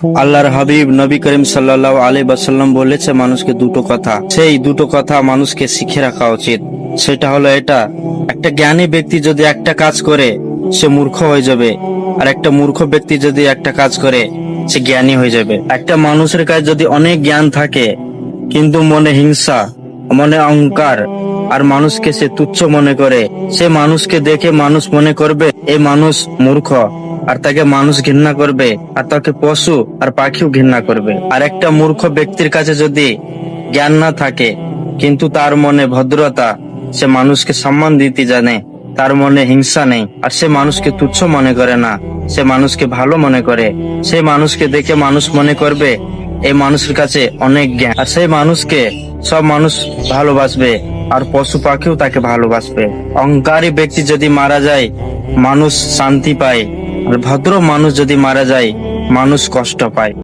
আল্লাহর হাবিব নবী করিম সাল্লাল্লাহু আলাইহি ওয়াসাল্লাম বলেছে মানুষকে দুটো কথা, সেই দুটো কথা মানুষকে শিখে রাখা উচিত। সেটা হলো এটা, একটা জ্ঞানী ব্যক্তি যদি একটা কাজ করে সে মূর্খ হয়ে যাবে, আর একটা মূর্খ ব্যক্তি যদি একটা কাজ করে সে জ্ঞানী হয়ে যাবে। একটা মানুষের কাছে যদি অনেক জ্ঞান থাকে কিন্তু মনে হিংসা, মনে অহংকার, আর মানুষকে সে তুচ্ছ মনে করে, সে মানুষকে দেখে মানুষ মনে করবে এই মানুষ মূর্খ, আর তাকে মানুষ ঘৃণা করবে, আর তাকে পশু আর পাখিও ঘৃণা করবে। আর একটা মূর্খ ব্যক্তির কাছে যদি জ্ঞান না থাকে কিন্তু তার মনে ভদ্রতা, সে মানুষকে সম্মান দিতে জানে, তার মনে হিংসা নেই, আর সে মানুষকে তুচ্ছ মনে করে না, সে মানুষকে ভালো মনে করে, সে মানুষকে দেখে মানুষ মনে করবে এই মানুষের কাছে অনেক জ্ঞান, আর সেই মানুষকে সব মানুষ ভালোবাসবে, আর পশু পাখিও তাকে ভালোবাসবে। অহংকারী ব্যক্তি যদি মারা যায় মানুষ শান্তি পায়, আর ভদ্র মানুষ যদি মারা যায় মানুষ কষ্ট পায়।